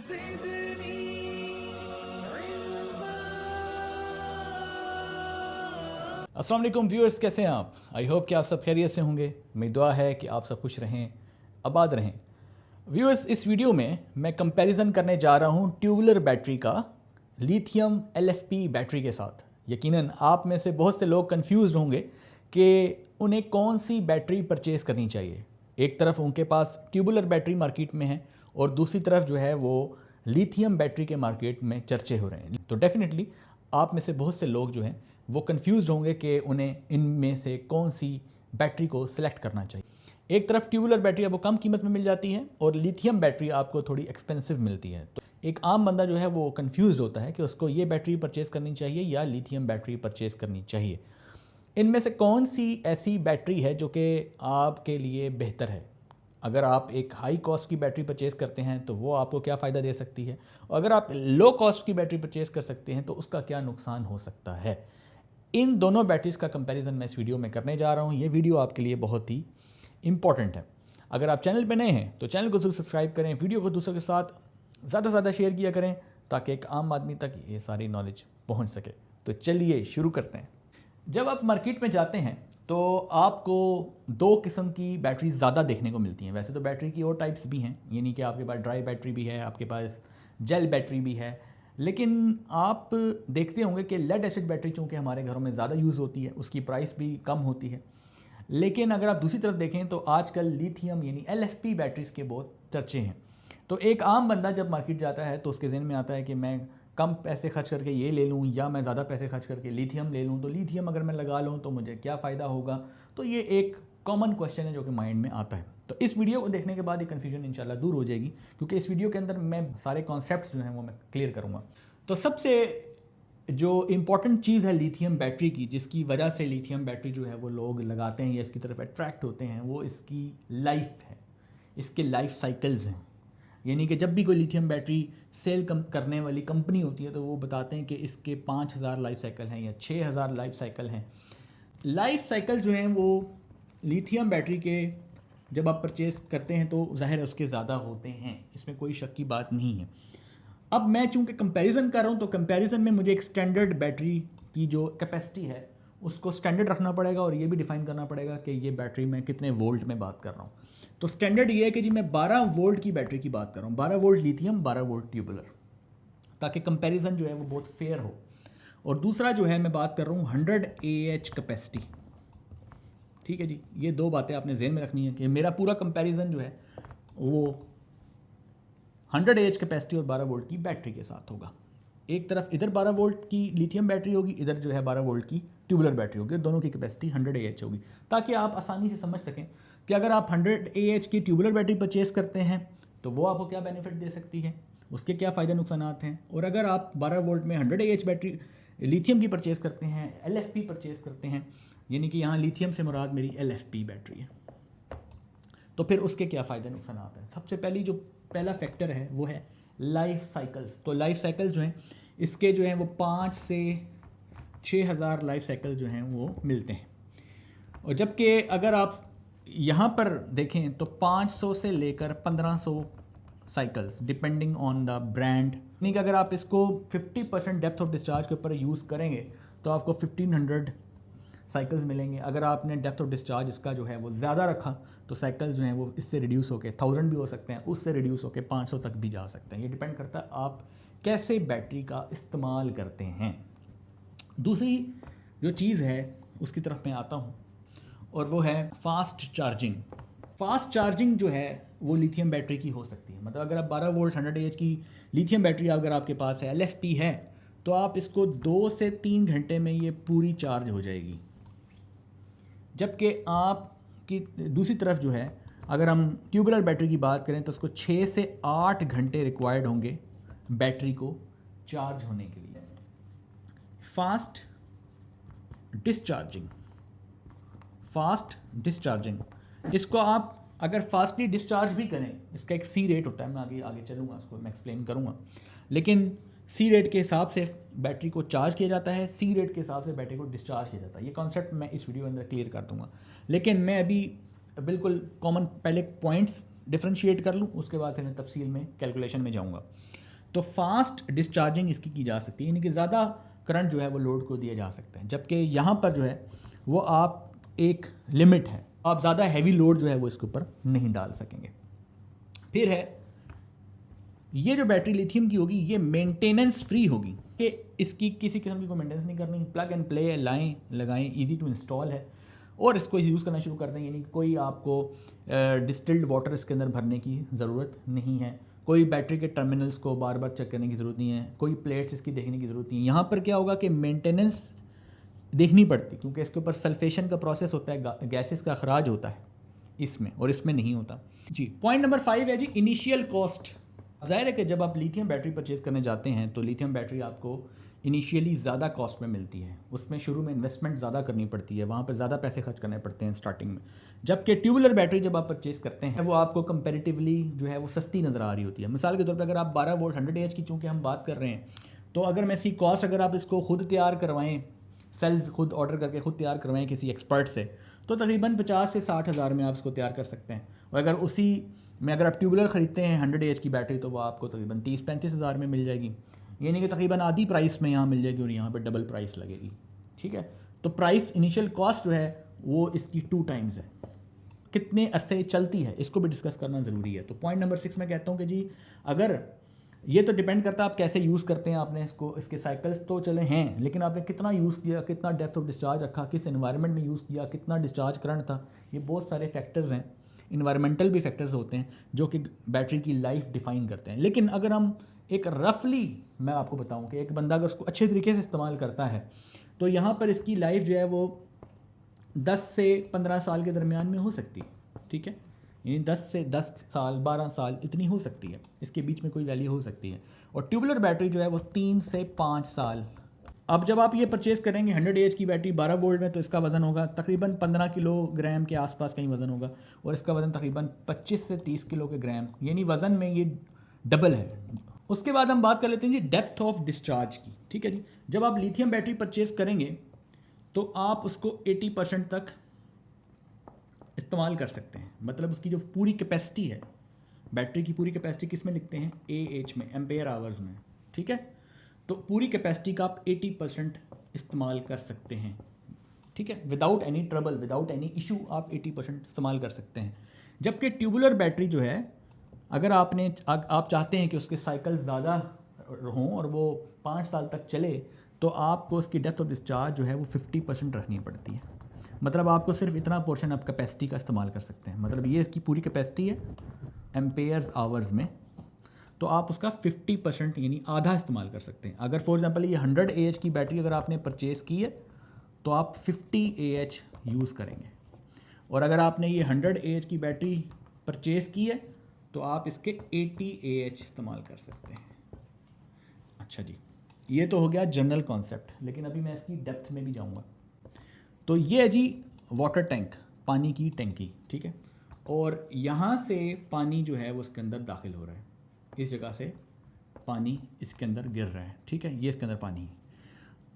अस्सलाम वालेकुम व्यूअर्स, कैसे हैं आप? आई होप कि आप सब खैरियत से होंगे। मेरी दुआ है कि आप सब खुश रहें, आबाद रहें। व्यूअर्स, इस वीडियो में मैं कंपैरिजन करने जा रहा हूं ट्यूबुलर बैटरी का लिथियम LFP बैटरी के साथ। यकीनन आप में से बहुत से लोग कंफ्यूज होंगे कि उन्हें कौन सी बैटरी परचेज़ करनी चाहिए। एक तरफ उनके पास ट्यूबुलर बैटरी मार्केट में है और दूसरी तरफ जो है वो लिथियम बैटरी के मार्केट में चर्चे हो रहे हैं। तो डेफिनेटली आप में से बहुत से लोग जो हैं वो कंफ्यूज होंगे कि उन्हें इनमें से कौन सी बैटरी को सिलेक्ट करना चाहिए। एक तरफ ट्यूबुलर बैटरी आपको कम कीमत में मिल जाती है और लिथियम बैटरी आपको थोड़ी एक्सपेंसिव मिलती है। तो एक आम बंदा जो है वो कंफ्यूज होता है कि उसको ये बैटरी परचेज़ करनी चाहिए या लिथियम बैटरी परचेज़ करनी चाहिए। इनमें से कौन सी ऐसी बैटरी है जो कि आपके लिए बेहतर है? अगर आप एक हाई कॉस्ट की बैटरी परचेज़ करते हैं तो वो आपको क्या फ़ायदा दे सकती है, और अगर आप लो कॉस्ट की बैटरी परचेज़ कर सकते हैं तो उसका क्या नुकसान हो सकता है। इन दोनों बैटरीज़ का कंपैरिजन मैं इस वीडियो में करने जा रहा हूँ। ये वीडियो आपके लिए बहुत ही इंपॉर्टेंट है। अगर आप चैनल पर नए हैं तो चैनल को ज़रूर सब्सक्राइब करें, वीडियो को दूसरों के साथ ज़्यादा से ज़्यादा शेयर किया करें ताकि एक आम आदमी तक ये सारी नॉलेज पहुँच सके। तो चलिए शुरू करते हैं। जब आप मार्केट में जाते हैं तो आपको दो किस्म की बैटरी ज़्यादा देखने को मिलती हैं। वैसे तो बैटरी की और टाइप्स भी हैं, यानी कि आपके पास ड्राई बैटरी भी है, आपके पास जेल बैटरी भी है, लेकिन आप देखते होंगे कि लेड एसिड बैटरी चूँकि हमारे घरों में ज़्यादा यूज़ होती है, उसकी प्राइस भी कम होती है। लेकिन अगर आप दूसरी तरफ देखें तो आजकल लिथियम यानी LFP बैटरीज़ के बहुत चर्चे हैं। तो एक आम बंदा जब मार्केट जाता है तो उसके जहन में आता है कि मैं कम पैसे खर्च करके ये ले लूँ या मैं ज़्यादा पैसे खर्च करके लिथियम ले लूँ, तो लिथियम अगर मैं लगा लूँ तो मुझे क्या फ़ायदा होगा। तो ये एक कॉमन क्वेश्चन है जो कि माइंड में आता है। तो इस वीडियो को देखने के बाद ये कन्फ्यूजन इंशाल्लाह दूर हो जाएगी, क्योंकि इस वीडियो के अंदर मैं सारे कॉन्सेप्ट्स जो हैं वो मैं क्लियर करूँगा। तो सबसे जो इम्पॉर्टेंट चीज़ है लिथियम बैटरी की, जिसकी वजह से लिथियम बैटरी जो है वो लोग लगाते हैं या इसकी तरफ अट्रैक्ट होते हैं, वो इसकी लाइफ है, इसके लाइफ साइकिल्स हैं। यानी कि जब भी कोई लिथियम बैटरी सेल करने वाली कंपनी होती है तो वो बताते हैं कि इसके 5000 लाइफ साइकिल हैं या 6000 लाइफ साइकिल हैं। लाइफ साइकिल जो हैं वो लिथियम बैटरी के जब आप परचेज़ करते हैं तो ज़ाहिर है उसके ज़्यादा होते हैं, इसमें कोई शक की बात नहीं है। अब मैं चूँकि कंपैरिजन कर रहा हूँ तो कंपैरिजन में मुझे एक स्टैंडर्ड बैटरी की जो कैपेसिटी है उसको स्टैंडर्ड रखना पड़ेगा और ये भी डिफाइन करना पड़ेगा कि ये बैटरी में कितने वोल्ट में बात कर रहा हूँ। तो स्टैंडर्ड ये है कि जी मैं 12 वोल्ट की बैटरी की बात कर रहा हूँ, 12 वोल्ट लिथियम, 12 वोल्ट ट्यूबुलर, ताकि कंपैरिजन जो है वो बहुत फेयर हो। और दूसरा जो है मैं बात कर रहा हूँ 100 AH कैपेसिटी। ठीक है जी, ये दो बातें आपने ज़हन में रखनी है कि मेरा पूरा कंपैरिजन जो है वो 100 AH कैपेसिटी और 12 वोल्ट की बैटरी के साथ होगा। एक तरफ इधर 12 वोल्ट की लिथियम बैटरी होगी, इधर जो है 12 वोल्ट की ट्यूबुलर बैटरी होगी, दोनों की कैपेसिटी 100 AH होगी, ताकि आप आसानी से समझ सकें कि अगर आप 100 AH की ट्यूबुलर बैटरी परचेज़ करते हैं तो वो आपको क्या बेनिफिट दे सकती है, उसके क्या फ़ायदे नुकसान हैं। और अगर आप 12 वोल्ट में 100 AH बैटरी लिथियम की परचेज़ करते हैं, LFP परचेज़ करते हैं, यानी कि यहाँ लिथियम से मुराद मेरी LFP बैटरी है, तो फिर उसके क्या फ़ायदे नुकसान हैं। सबसे पहला फैक्टर है वो है लाइफ साइकिल्स। तो लाइफ साइकिल जो हैं इसके जो हैं वो 5 से 6000 लाइफ साइकिल जो हैं वो मिलते हैं। और जबकि अगर आप यहाँ पर देखें तो 500 से लेकर 1500 cycles depending on the brand, यानी कि अगर आप इसको 50% डेप्थ ऑफ डिस्चार्ज के ऊपर यूज़ करेंगे तो आपको 1500 साइकिल्स मिलेंगे। अगर आपने डेप्थ ऑफ डिस्चार्ज इसका जो है वो ज़्यादा रखा तो साइकिल्स जो हैं वो इससे रिड्यूस होकर 1000 भी हो सकते हैं, उससे रिड्यूस होकर 500 तक भी जा सकते हैं। ये डिपेंड करता है आप कैसे बैटरी का इस्तेमाल करते हैं। दूसरी जो चीज़ है उसकी तरफ मैं आता हूँ और वो है फास्ट चार्जिंग। फास्ट चार्जिंग जो है वो लिथियम बैटरी की हो सकती है। मतलब अगर आप 12 वोल्ट 100 AH की लिथियम बैटरी अगर आपके पास है, LFP है, तो आप इसको 2 से 3 घंटे में ये पूरी चार्ज हो जाएगी। जबकि आपकी दूसरी तरफ जो है अगर हम ट्यूबुलर बैटरी की बात करें तो उसको 6 से 8 घंटे रिक्वायर्ड होंगे बैटरी को चार्ज होने के लिए। फास्ट डिस्चार्जिंग, इसको आप अगर फास्टली डिस्चार्ज भी करें, इसका एक सी रेट होता है, मैं आगे चलूँगा, उसको मैं एक्सप्लेन करूँगा, लेकिन सी रेट के हिसाब से बैटरी को चार्ज किया जाता है, सी रेट के हिसाब से बैटरी को डिस्चार्ज किया जाता है। ये कॉन्सेप्ट मैं इस वीडियो के अंदर क्लियर कर दूंगा, लेकिन मैं अभी बिल्कुल कॉमन पहले पॉइंट्स डिफ्रेंशिएट कर लूँ, उसके बाद फिर मैं तफसील में कैलकुलेशन में जाऊँगा। तो फास्ट डिस्चार्जिंग इसकी की जा सकती है, यानी कि ज़्यादा करंट जो है वो लोड को दिया जा सकता है, जबकि यहाँ पर जो है वो आप एक लिमिट है, आप ज़्यादा हैवी लोड जो है वो इसके ऊपर नहीं डाल सकेंगे। फिर है ये जो बैटरी लिथियम की होगी ये मेंटेनेंस फ्री होगी, कि इसकी किसी किस्म की कोई मेंटेनेंस नहीं करनी, प्लग एंड प्ले लाएँ लगाएं, इजी टू इंस्टॉल है और इसको यूज़ करना शुरू कर दें, यानी कोई आपको डिस्टिल्ड वाटर इसके अंदर भरने की ज़रूरत नहीं है, कोई बैटरी के टर्मिनल्स को बार बार चेक करने की ज़रूरत नहीं है, कोई प्लेट्स इसकी देखने की ज़रूरत नहीं है। यहाँ पर क्या होगा कि मेंटेनेंस देखनी पड़ती, क्योंकि इसके ऊपर सल्फेशन का प्रोसेस होता है, गैसेस का अखराज होता है इसमें, और इसमें नहीं होता जी। पॉइंट नंबर 5 है जी इनिशियल कॉस्ट। ज़ाहिर है कि जब आप लिथियम बैटरी परचेज़ करने जाते हैं तो लिथियम बैटरी आपको इनिशियली ज़्यादा कॉस्ट में मिलती है, उसमें शुरू में इन्वेस्टमेंट ज़्यादा करनी पड़ती है, वहाँ पर ज़्यादा पैसे खर्च करने पड़ते हैं स्टार्टिंग में। जबकि ट्यूबुलर बैटरी जब आप परचेज़ करते हैं वो आपको कंपैरेटिवली जो है वो सस्ती नज़र आ रही होती है। मिसाल के तौर पर अगर आप 12 वोल्ट 100 AH की चूँकि हम बात कर रहे हैं, तो अगर मैं इसकी कॉस्ट अगर आप इसको खुद तैयार करवाएँ, सेल्स खुद ऑर्डर करके खुद तैयार करवाएं किसी एक्सपर्ट से, तो तकरीबन 50 से 60 हज़ार में आप इसको तैयार कर सकते हैं। और अगर उसी में अगर आप ट्यूबुलर ख़रीदते हैं 100 AH की बैटरी, तो वो आपको तकरीबन 30-35 हज़ार में मिल जाएगी, यानी कि तकरीबन आधी प्राइस में यहाँ मिल जाएगी और यहाँ पर डबल प्राइस लगेगी। ठीक है, तो प्राइस इनिशियल कॉस्ट जो है वो इसकी 2 टाइम्स है। कितने अरसे चलती है इसको भी डिस्कस करना ज़रूरी है। तो पॉइंट नंबर 6 मैं कहता हूँ कि जी अगर ये तो डिपेंड करता है आप कैसे यूज़ करते हैं, आपने इसको इसके साइकिल्स तो चले हैं, लेकिन आपने कितना यूज़ किया, कितना डेप्थ ऑफ डिस्चार्ज रखा, किस एनवायरनमेंट में यूज़ किया, कितना डिस्चार्ज करंट था, ये बहुत सारे फैक्टर्स हैं। इन्वायरमेंटल भी फैक्टर्स होते हैं जो कि बैटरी की लाइफ डिफ़ाइन करते हैं। लेकिन अगर हम एक रफली मैं आपको बताऊं कि एक बंदा अगर उसको अच्छे तरीके से इस्तेमाल करता है तो यहाँ पर इसकी लाइफ जो है वो 10 से 15 साल के दरमियान में हो सकती है। ठीक है, यानी 10 से 10 साल 12 साल इतनी हो सकती है, इसके बीच में कोई वैल्यू हो सकती है। और ट्यूबुलर बैटरी जो है वो 3 से 5 साल। अब जब आप ये परचेज़ करेंगे 100 AH की बैटरी 12 वोल्ट में, तो इसका वज़न होगा तकरीबन 15 किलोग्राम के आसपास कहीं वज़न होगा, और इसका वज़न तकरीबन 25 से 30 किलो के ग्राम, यानी वज़न में ये डबल है। उसके बाद हम बात कर लेते हैं जी डेप्थ ऑफ डिस्चार्ज की। ठीक है जी, जब आप लिथियम बैटरी परचेज़ करेंगे तो आप उसको 80% तक इस्तेमाल कर सकते हैं, मतलब उसकी जो पूरी कैपेसिटी है, बैटरी की पूरी कैपेसिटी किस में लिखते हैं, AH में, एम्पेयर आवर्स में। ठीक है, तो पूरी कैपेसिटी का आप 80% इस्तेमाल कर सकते हैं। ठीक है, without any trouble, without any issue आप 80% इस्तेमाल कर सकते हैं। जबकि ट्यूबुलर बैटरी जो है, अगर आप चाहते हैं कि उसके साइकिल ज़्यादा हों और वो 5 साल तक चले, तो आपको उसकी डेप्थ ऑफ डिस्चार्ज जो है वो 50% रखनी पड़ती है। मतलब आपको सिर्फ इतना पोर्शन आप कैपेसिटी का इस्तेमाल कर सकते हैं, मतलब ये इसकी पूरी कैपेसिटी है एम्पेयर्स आवर्स में, तो आप उसका 50% यानी आधा इस्तेमाल कर सकते हैं। अगर फॉर एग्जांपल ये 100 AH की बैटरी अगर आपने परचेज़ की है तो आप 50 AH यूज़ करेंगे, और अगर आपने ये 100 AH की बैटरी परचेज़ की है तो आप इसके 80 AH इस्तेमाल कर सकते हैं। अच्छा जी, ये तो हो गया जनरल कॉन्सेप्ट, लेकिन अभी मैं इसकी डेप्थ में भी जाऊंगा। तो ये है जी वाटर टैंक, पानी की टैंकी। ठीक है, और यहाँ से पानी जो है वो उसके अंदर दाखिल हो रहा है, इस जगह से पानी इसके अंदर गिर रहा है। ठीक है, ये इसके अंदर पानी है।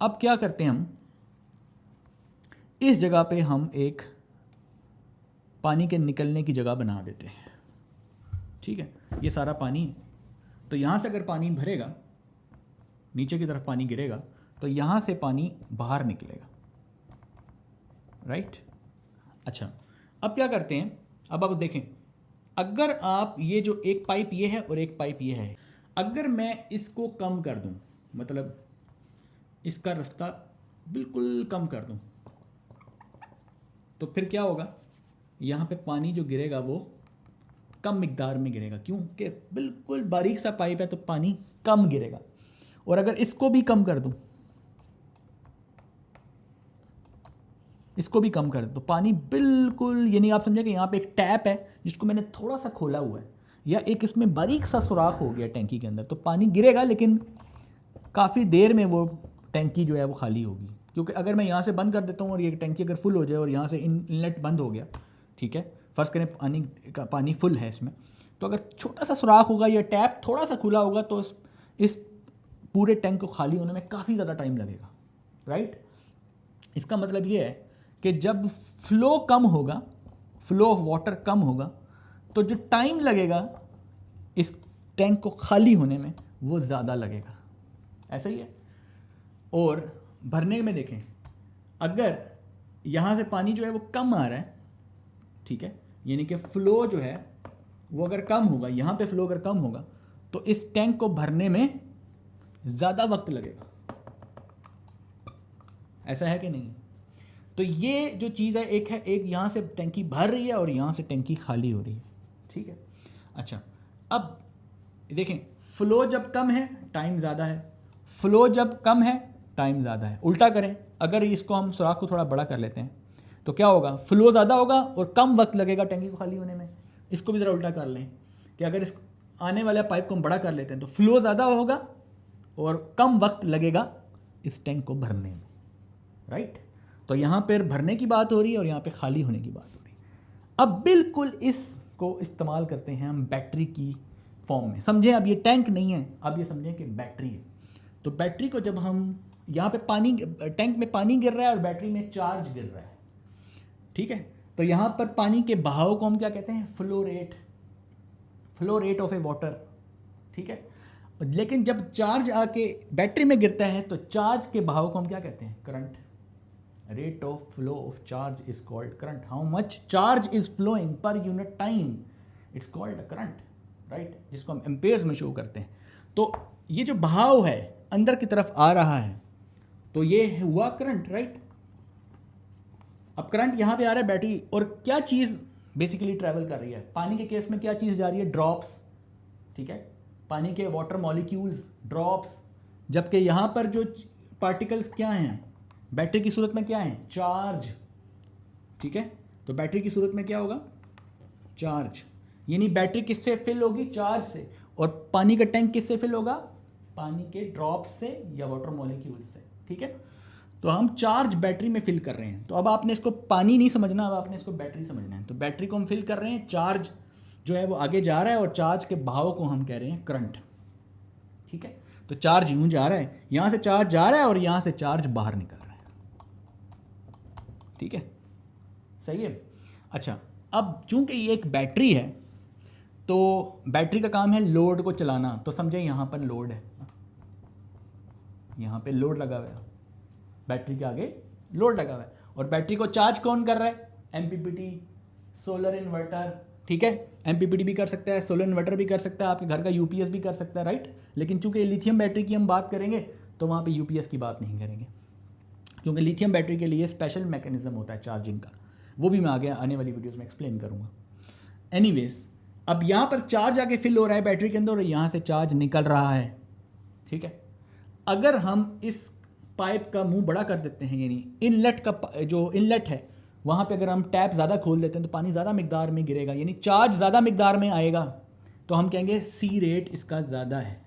अब क्या करते हैं हम, इस जगह पे हम एक पानी के निकलने की जगह बना देते हैं। ठीक है, ये सारा पानी, तो यहाँ से अगर पानी भरेगा, नीचे की तरफ पानी गिरेगा, तो यहाँ से पानी बाहर निकलेगा। राइट, अच्छा अब क्या करते हैं, अब आप देखें, अगर आप ये जो एक पाइप ये है और एक पाइप ये है, अगर मैं इसको कम कर दूं, मतलब इसका रास्ता बिल्कुल कम कर दूं, तो फिर क्या होगा, यहाँ पे पानी जो गिरेगा वो कम मिकदार में गिरेगा, क्योंकि बिल्कुल बारीक सा पाइप है तो पानी कम गिरेगा। और अगर इसको भी कम कर दूं, इसको भी कम कर दूं, तो पानी बिल्कुल, यानी आप समझे कि यहाँ पे एक टैप है जिसको मैंने थोड़ा सा खोला हुआ है, या एक इसमें बारीक सा सुराख हो गया टैंकी के अंदर, तो पानी गिरेगा, लेकिन काफ़ी देर में वो टैंकी जो है वो खाली होगी। क्योंकि अगर मैं यहाँ से बंद कर देता हूँ और ये टैंकी अगर फुल हो जाए और यहाँ से इनलेट बंद हो गया, ठीक है, फ़र्ज़ करें पानी फुल है इसमें, तो अगर छोटा सा सुराख होगा या टैप थोड़ा सा खुला होगा तो इस पूरे टैंक को खाली होने में काफ़ी ज़्यादा टाइम लगेगा। राइट, इसका मतलब ये है कि जब फ्लो कम होगा, फ्लो ऑफ वाटर कम होगा, तो जो टाइम लगेगा इस टैंक को खाली होने में वो ज़्यादा लगेगा। ऐसा ही है। और भरने में देखें, अगर यहाँ से पानी जो है वो कम आ रहा है, ठीक है, यानी कि फ्लो जो है वो अगर कम होगा, यहाँ पे फ्लो अगर कम होगा तो इस टैंक को भरने में ज़्यादा वक्त लगेगा। ऐसा है कि नहीं? तो ये जो चीज़ है, एक यहाँ से टैंकी भर रही है और यहाँ से टैंकी खाली हो रही है, ठीक है। अच्छा, अब देखें, फ्लो जब कम है टाइम ज़्यादा है, फ्लो जब कम है टाइम ज़्यादा है। उल्टा करें, अगर इसको हम सुराख को थोड़ा बड़ा कर लेते हैं तो क्या होगा, फ्लो ज़्यादा होगा और कम वक्त लगेगा टैंकी को खाली होने में। इसको भी ज़रा उल्टा कर लें कि अगर इस आने वाले पाइप को हम बड़ा कर लेते हैं तो फ्लो ज़्यादा होगा और कम वक्त लगेगा इस टैंक को भरने में, राइट। तो यहाँ पर भरने की बात हो रही है और यहाँ पे खाली होने की बात हो रही है। अब बिल्कुल इसको इस्तेमाल करते हैं हम बैटरी की फॉर्म में। समझें, अब ये टैंक नहीं है, अब ये समझें कि बैटरी है। तो बैटरी को जब हम यहाँ पे पानी, टैंक में पानी गिर रहा है और बैटरी में चार्ज गिर रहा है, ठीक है, तो यहाँ पर पानी के बहाव को हम क्या कहते हैं, flow rate, flow rate of A water, ठीक है। लेकिन जब चार्ज आके बैटरी में गिरता है तो चार्ज के बहाव को हम क्या कहते हैं, current. Rate of flow of charge is called current. How much charge is flowing per unit time, it's called a current, right, जिसको हम एम्पेयर्स में शो करते हैं। तो ये जो बहाव है अंदर की तरफ आ रहा है तो ये हुआ करंट, राइट। अब करंट यहाँ पे आ रहा है बैटरी, और क्या चीज़ बेसिकली ट्रैवल कर रही है। पानी के केस में क्या चीज़ जा रही है, ड्रॉप्स, ठीक है, पानी के वाटर मॉलिक्यूल्स, ड्रॉप्स। जबकि यहाँ पर जो पार्टिकल्स क्या हैं बैटरी की सूरत में, क्या है, चार्ज, ठीक है। तो बैटरी की सूरत में क्या होगा, चार्ज, यानी बैटरी किससे फिल होगी, चार्ज से। और पानी का टैंक किससे फिल होगा, पानी के ड्रॉप से या वाटर मॉलिक्यूल से, ठीक है। तो हम चार्ज बैटरी में फिल कर रहे हैं। तो अब आपने इसको पानी नहीं समझना, अब आपने इसको बैटरी समझना है। तो बैटरी को हम फिल कर रहे हैं, चार्ज जो है वो आगे जा रहा है और चार्ज के बहाव को हम कह रहे हैं करंट, ठीक है। तो चार्ज यूं जा रहा है, यहां से चार्ज जा रहा है और यहां से चार्ज बाहर निकल रहा है, ठीक है, सही है। अच्छा, अब चूंकि ये एक बैटरी है तो बैटरी का काम है लोड को चलाना। तो समझे यहां पर लोड है, यहां पे लोड लगा हुआ है, बैटरी के आगे लोड लगा हुआ है। और बैटरी को चार्ज कौन कर रहा है, एमपीपीटी, सोलर इन्वर्टर, ठीक है। एमपीपीटी भी कर सकता है, सोलर इन्वर्टर भी कर सकता है, आपके घर का यूपीएस भी कर सकता है, राइट। लेकिन चूंकि लिथियम बैटरी की हम बात करेंगे तो वहाँ पे यूपीएस की बात नहीं करेंगे, क्योंकि लिथियम बैटरी के लिए स्पेशल मैकेनिज्म होता है चार्जिंग का, वो भी मैं आगे आने वाली वीडियोस में एक्सप्लेन करूँगा। एनीवेज, अब यहाँ पर चार्ज आके फिल हो रहा है बैटरी के अंदर और यहाँ से चार्ज निकल रहा है, ठीक है। अगर हम इस पाइप का मुंह बड़ा कर देते हैं, यानी इनलेट का जो इनलेट है वहाँ पे अगर हम टैप ज़्यादा खोल देते हैं तो पानी ज़्यादा मिकदार में गिरेगा, यानी चार्ज ज़्यादा मिकदार में आएगा। तो हम कहेंगे सी रेट इसका ज़्यादा है।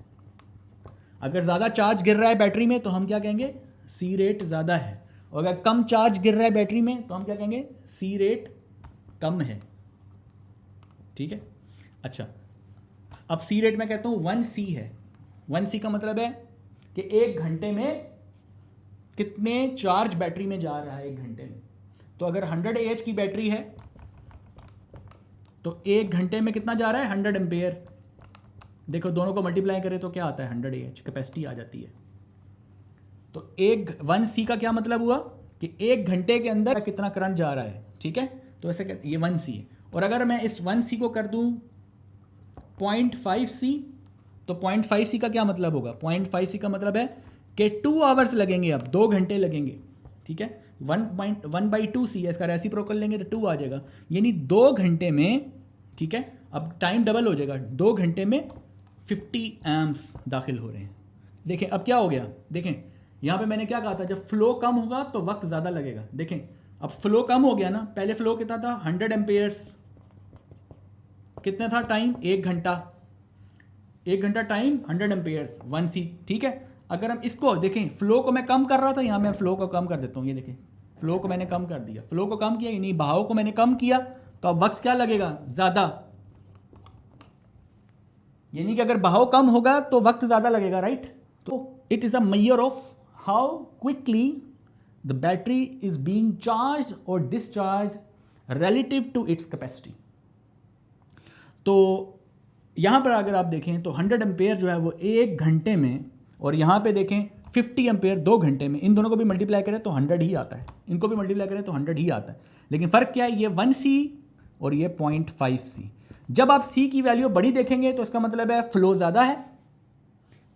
अगर ज़्यादा चार्ज गिर रहा है बैटरी में तो हम क्या कहेंगे, सी रेट ज़्यादा है। और अगर कम चार्ज गिर रहा है बैटरी में तो हम क्या कहेंगे, सी रेट कम है, ठीक है। अच्छा, अब सी रेट मैं कहता हूँ 1C है। 1C का मतलब है कि एक घंटे में कितने चार्ज बैटरी में जा रहा है एक घंटे में। तो अगर 100 AH की बैटरी है तो एक घंटे में कितना जा रहा है, 100 एम्पेयर। देखो दोनों को मल्टीप्लाई करें तो क्या आता है, 100 AH कैपेसिटी आ जाती है। तो 1C का क्या मतलब हुआ कि एक घंटे के अंदर कितना करंट जा रहा है, ठीक है। तो ऐसे कहते ये 1C है। और अगर मैं इस 1C को कर दूं 0.5C, तो 0.5C का क्या मतलब होगा, 0.5C का मतलब है कि 2 आवर्स लगेंगे, अब 2 घंटे लगेंगे, ठीक है। 1/2C है, इसका रेसिप्रोकल लेंगे तो 2 आ जाएगा, यानी 2 घंटे में, ठीक है। अब टाइम डबल हो जाएगा, 2 घंटे में 50 एम्प्स दाखिल हो रहे हैं। देखें अब क्या हो गया, देखें यहाँ पे मैंने क्या कहा था, जब फ्लो कम होगा तो वक्त ज़्यादा लगेगा। देखें अब फ्लो कम हो गया ना, पहले फ्लो कितना था, 100 एम्पेयर्स, कितना था टाइम, 1 घंटा, 1 घंटा टाइम, 100 एम्पेयर्स, 1C, ठीक है। अगर हम इसको देखें, फ्लो को मैं कम कर रहा था, यहाँ मैं फ्लो को कम कर देता हूँ, ये देखें फ्लो को मैंने कम कर दिया, फ्लो को कम किया यानी बहाव को मैंने कम किया, तो अब वक्त क्या लगेगा, ज़्यादा। यानी कि अगर बहाव कम होगा तो वक्त ज़्यादा लगेगा, राइट। तो it is a measure of how quickly the battery is being charge और discharge relative to its capacity. तो यहाँ पर अगर आप देखें तो 100 एम्पेयर जो है वो 1 घंटे में, और यहाँ पे देखें 50 एम्पेयर 2 घंटे में, इन दोनों को भी मल्टीप्लाई करें तो 100 ही आता है, इनको भी मल्टीप्लाई करें तो 100 ही आता है। लेकिन फ़र्क क्या है, ये 1C और ये 0.5C। जब आप C की वैल्यू बड़ी देखेंगे तो इसका मतलब है फ्लो ज़्यादा है,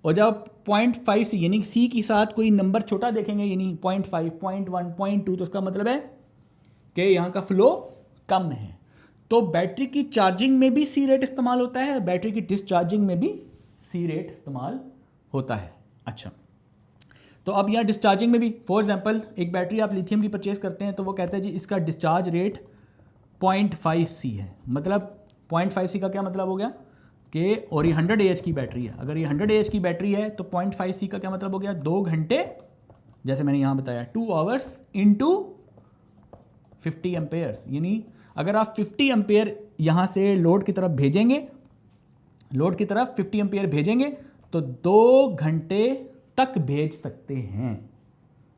और जब 0.5C यानी C के साथ कोई नंबर छोटा देखेंगे यानी 0.5, 0.1, 0.2 तो इसका मतलब है कि यहाँ का फ्लो कम है। तो बैटरी की चार्जिंग में भी C रेट इस्तेमाल होता है, बैटरी की डिस्चार्जिंग में भी C रेट इस्तेमाल होता है। अच्छा, तो अब यहाँ डिस्चार्जिंग में भी, फॉर एग्जांपल एक बैटरी आप लिथियम की परचेज करते हैं तो वो कहते हैं जी इसका डिस्चार्ज रेट 0.5C है। मतलब 0.5C का क्या मतलब हो गया कि, और ये 100 AH की बैटरी है, अगर ये 100 AH की बैटरी है तो 0.5C का क्या मतलब हो गया, 2 घंटे, जैसे मैंने यहाँ बताया 2 आवर्स इंटू 50 एम्पेयर्स। यानी अगर आप 50 एम्पेयर यहाँ से लोड की तरफ भेजेंगे, लोड की तरफ 50 एम्पेयर भेजेंगे तो 2 घंटे तक भेज सकते हैं।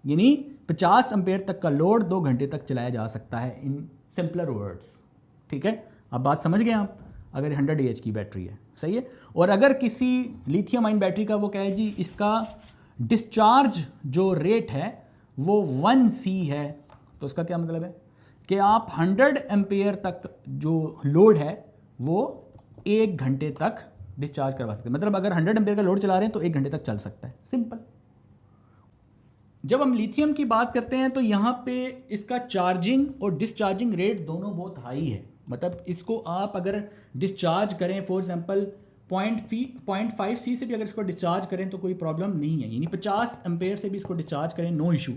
यानी 50 एम्पेयर तक का लोड 2 घंटे तक चलाया जा सकता है, इन सिंपलर वर्ड्स। ठीक है, अब बात समझ गए आप, अगर 100 AH की बैटरी है, सही है। और अगर किसी लिथियम आयन बैटरी का वो कहे जी इसका डिस्चार्ज जो रेट है वो 1C है, तो उसका क्या मतलब है कि आप 100 एम्पेयर तक जो लोड है वो 1 घंटे तक डिस्चार्ज करवा सकते हैं। मतलब अगर 100 एम्पेयर का लोड चला रहे हैं तो 1 घंटे तक चल सकता है, सिंपल। जब हम लिथियम की बात करते हैं तो यहाँ पे इसका चार्जिंग और डिस्चार्जिंग रेट दोनों बहुत हाई है। मतलब इसको आप अगर डिस्चार्ज करें, फॉर एग्जांपल 0.5C से भी अगर इसको डिस्चार्ज करें तो कोई प्रॉब्लम नहीं है, यानी 50 एम्पेयर से भी इसको डिस्चार्ज करें नो इशू।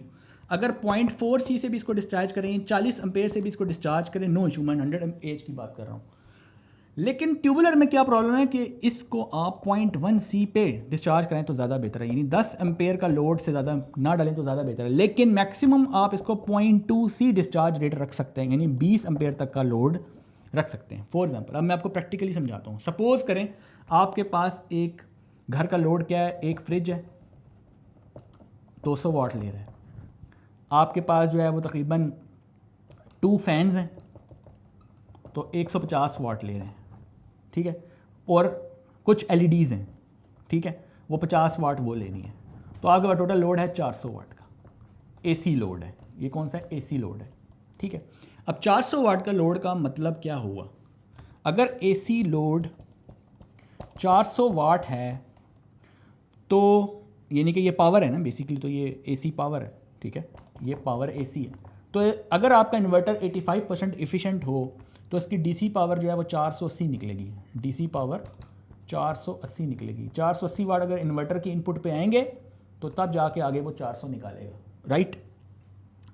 अगर 0.4C से भी इसको डिस्चार्ज करें, 40 एम्पेयर से भी इसको डिस्चार्ज करें, नो इशू। मैं 100 AH की बात कर रहा हूँ। लेकिन ट्यूबुलर में क्या प्रॉब्लम है कि इसको आप 0.1C पे डिस्चार्ज करें तो ज़्यादा बेहतर है, यानी 10 एम्पेयर का लोड से ज़्यादा ना डालें तो ज़्यादा बेहतर है। लेकिन मैक्सिमम आप इसको 0.2C डिस्चार्ज रेट रख सकते हैं, यानी 20 एम्पेयर तक का लोड रख सकते हैं। फॉर एग्जांपल, अब मैं आपको प्रैक्टिकली समझाता हूँ। सपोज करें आपके पास एक घर का लोड क्या है, एक फ्रिज है 200 वाट ले रहा है, आपके पास जो है वो तकरीबन 2 फैंस हैं तो 150 वाट ले रहे हैं, ठीक है, और कुछ LEDs हैं, ठीक है, वो 50 वाट वो लेनी है, तो आपके पास टोटल लोड है 400 वाट का, AC लोड है। ये कौन सा है, AC लोड है, ठीक है। अब 400 वाट का लोड का मतलब क्या हुआ, अगर AC लोड 400 वाट है तो यानी कि ये पावर है ना बेसिकली, तो ये AC पावर है, ठीक है, ये पावर AC है। तो अगर आपका इन्वर्टर 85% एफिशिएंट हो तो इसकी DC पावर जो है वो 480 निकलेगी, DC पावर 480 निकलेगी। 480 वाट अगर इन्वर्टर की इनपुट पे आएंगे तो तब जाके आगे वो 400 निकालेगा, राइट।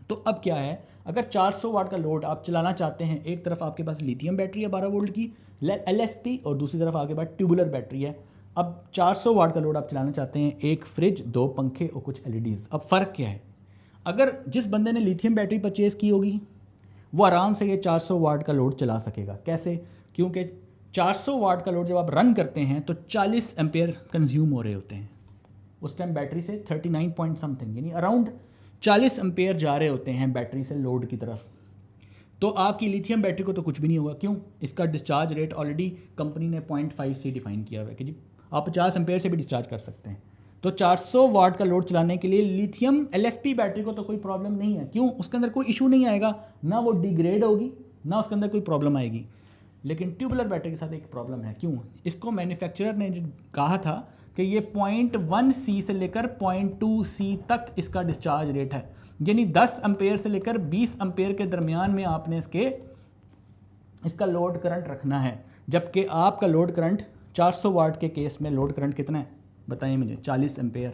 तो अब क्या है, अगर 400 वाट का लोड आप चलाना चाहते हैं, एक तरफ आपके पास लिथियम बैटरी है 12 वोल्ट की LFP, और दूसरी तरफ आपके पास ट्यूबुलर बैटरी है। अब 400 वाट का लोड आप चलाना चाहते हैं, एक फ्रिज, 2 पंखे और कुछ LEDs। अब फ़र्क क्या है, अगर जिस बंदे ने लिथियम बैटरी परचेज़ की होगी वो आराम से ये 400 वाट का लोड चला सकेगा। कैसे, क्योंकि 400 वाट का लोड जब आप रन करते हैं तो 40 एम्पेयर कंज्यूम हो रहे होते हैं, उस टाइम बैटरी से 39 पॉइंट समथिंग यानी अराउंड 40 एम्पेयर जा रहे होते हैं बैटरी से लोड की तरफ। तो आपकी लिथियम बैटरी को तो कुछ भी नहीं होगा, क्यों, इसका डिस्चार्ज रेट ऑलरेडी कंपनी ने 0.5C डिफाइन किया हुआ है कि जी आप 50 एम्पेयर से भी डिस्चार्ज कर सकते हैं। तो 400 वाट का लोड चलाने के लिए लिथियम LFP बैटरी को तो कोई प्रॉब्लम नहीं है, क्यों, उसके अंदर कोई इशू नहीं आएगा, ना वो डिग्रेड होगी ना उसके अंदर कोई प्रॉब्लम आएगी। लेकिन ट्यूबुलर बैटरी के साथ एक प्रॉब्लम है, क्यों, इसको मैन्युफैक्चरर ने कहा था कि ये 0.1C से लेकर 0.2C तक इसका डिस्चार्ज रेट है, यानी 10 एम्पेयर से लेकर 20 एम्पेयर के दरमियान में आपने इसका लोड करंट रखना है। जबकि आपका लोड करंट 400 वाट के केस में लोड करंट कितना है बताइए मुझे, 40 एम्पेयर।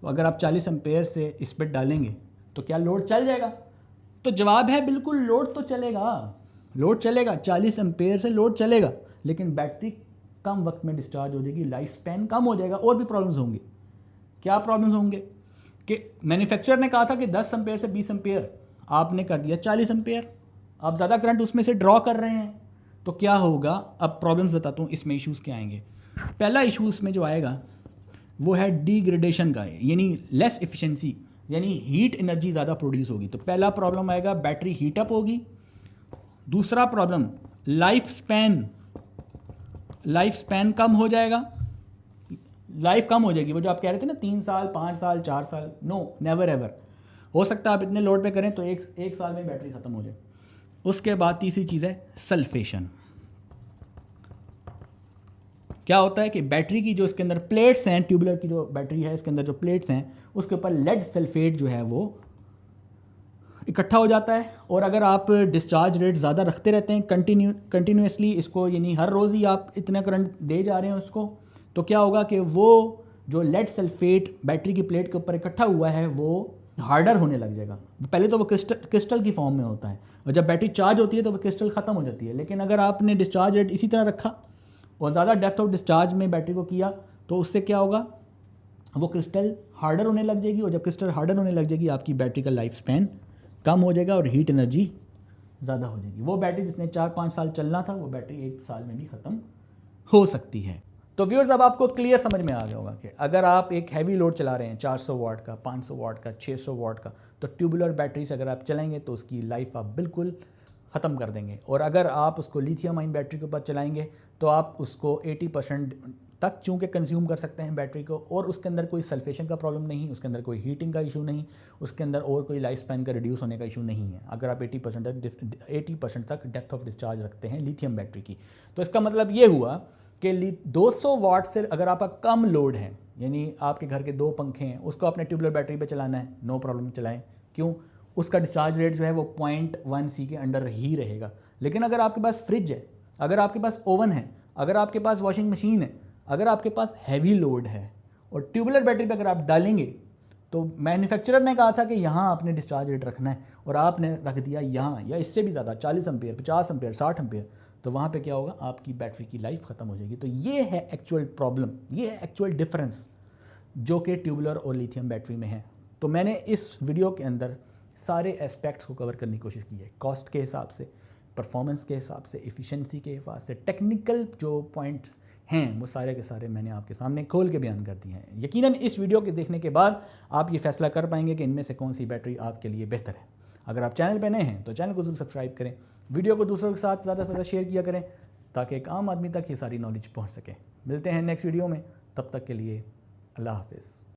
तो अगर आप 40 एम्पेयर से इस पर डालेंगे तो क्या लोड चल जाएगा, तो जवाब है बिल्कुल लोड तो चलेगा, लोड चलेगा, 40 एम्पेयर से लोड चलेगा, लेकिन बैटरी कम वक्त में डिस्चार्ज हो जाएगी, लाइफ स्पैन कम हो जाएगा, और भी प्रॉब्लम्स होंगे। क्या प्रॉब्लम्स होंगे कि मैन्युफैक्चरर ने कहा था कि 10 एम्पेयर से 20 एम्पेयर, आपने कर दिया 40 एम्पेयर, आप ज़्यादा करंट उसमें से ड्रॉ कर रहे हैं, तो क्या होगा। अब प्रॉब्लम्स बताता हूँ, इसमें इश्यूज़ क्या आएंगे। पहला इशू इसमें जो आएगा वो है डिग्रेडेशन का, यानी लेस एफिशिएंसी, यानी हीट एनर्जी ज़्यादा प्रोड्यूस होगी। तो पहला प्रॉब्लम आएगा बैटरी हीटअप होगी। दूसरा problem life span life span कम हो जाएगा, लाइफ कम हो जाएगी। वो जो आप कह रहे थे ना 3 साल 5 साल 4 साल, नो नेवर एवर। हो सकता है आप इतने लोड पे करें तो एक साल में बैटरी ख़त्म हो जाए। उसके बाद तीसरी चीज़ है सल्फेशन। क्या होता है कि बैटरी की जो इसके अंदर प्लेट्स हैं, ट्यूबुलर की जो बैटरी है इसके अंदर जो प्लेट्स हैं उसके ऊपर लेड सल्फेट जो है वो इकट्ठा हो जाता है। और अगर आप डिस्चार्ज रेट ज़्यादा रखते रहते हैं कंटिन्यूसली इसको, यानी हर रोज़ ही आप इतना करंट दे जा रहे हैं उसको, तो क्या होगा कि वो जो लेड सल्फेट बैटरी की प्लेट के ऊपर इकट्ठा हुआ है वो हार्डर होने लग जाएगा। पहले तो वो क्रिस्टल की फॉर्म में होता है और जब बैटरी चार्ज होती है तो वो क्रिस्टल ख़त्म हो जाती है। लेकिन अगर आपने डिस्चार्ज रेट इसी तरह रखा और ज़्यादा डेप्थ ऑफ डिस्चार्ज में बैटरी को किया तो उससे क्या होगा, वो क्रिस्टल हार्डर होने लग जाएगी। और जब क्रिस्टल हार्डर होने लग जाएगी आपकी बैटरी का लाइफ स्पैन कम हो जाएगा और हीट एनर्जी ज़्यादा हो जाएगी। वो बैटरी जिसने 4-5 साल चलना था वो बैटरी 1 साल में भी ख़त्म हो सकती है। तो व्यूअर्स अब आपको क्लियर समझ में आ गया होगा कि अगर आप एक हैवी लोड चला रहे हैं 400 वाट का, 500 वाट का, 600 वाट का, तो ट्यूबुलर बैटरी से अगर आप चलाएंगे तो उसकी लाइफ आप बिल्कुल ख़त्म कर देंगे। और अगर आप उसको लिथियम आयन बैटरी के ऊपर चलाएंगे तो आप उसको 80% तक चूँकि कंज्यूम कर सकते हैं बैटरी को, और उसके अंदर कोई सल्फेशन का प्रॉब्लम नहीं, उसके अंदर कोई हीटिंग का इशू नहीं, उसके अंदर और कोई लाइफ स्पैन का रिड्यूस होने का इशू नहीं है। अगर आप 80% तक डेप्थ ऑफ डिस्चार्ज रखते हैं लिथियम बैटरी की, तो इसका मतलब ये हुआ कि 200 वाट से अगर आपका कम लोड है, यानी आपके घर के 2 पंखे हैं, उसको अपने ट्यूबुलर बैटरी पे चलाना है, नो प्रॉब्लम चलाएं। क्यों? उसका डिस्चार्ज रेट जो है वो 0.1 सी के अंडर ही रहेगा। लेकिन अगर आपके पास फ्रिज है, अगर आपके पास ओवन है, अगर आपके पास वॉशिंग मशीन है, अगर आपके पास हैवी लोड है और ट्यूबुलर बैटरी पे अगर आप डालेंगे तो मैन्युफैक्चरर ने कहा था कि यहाँ आपने डिस्चार्ज रेट रखना है और आपने रख दिया यहाँ या इससे भी ज़्यादा 40 एम्पियर, 50 एम्पियर, 60 एम्पियर, तो वहाँ पे क्या होगा, आपकी बैटरी की लाइफ ख़त्म हो जाएगी। तो ये है एक्चुअल प्रॉब्लम, ये है एक्चुअल डिफरेंस जो कि ट्यूबुलर और लिथियम बैटरी में है। तो मैंने इस वीडियो के अंदर सारे एस्पेक्ट्स को कवर करने की कोशिश की है, कॉस्ट के हिसाब से, परफॉर्मेंस के हिसाब से, एफिशिएंसी के हिसाब से, टेक्निकल जो पॉइंट्स हैं वो सारे के सारे मैंने आपके सामने खोल के बयान कर दिए हैं। यकीनन इस वीडियो के देखने के बाद आप ये फैसला कर पाएंगे कि इनमें से कौन सी बैटरी आपके लिए बेहतर है। अगर आप चैनल पर नए हैं तो चैनल को जरूर सब्सक्राइब करें, वीडियो को दूसरों के साथ ज़्यादा से ज़्यादा शेयर किया करें ताकि एक आम आदमी तक ये सारी नॉलेज पहुँच सके। मिलते हैं नेक्स्ट वीडियो में, तब तक के लिए अल्लाह हाफिज़।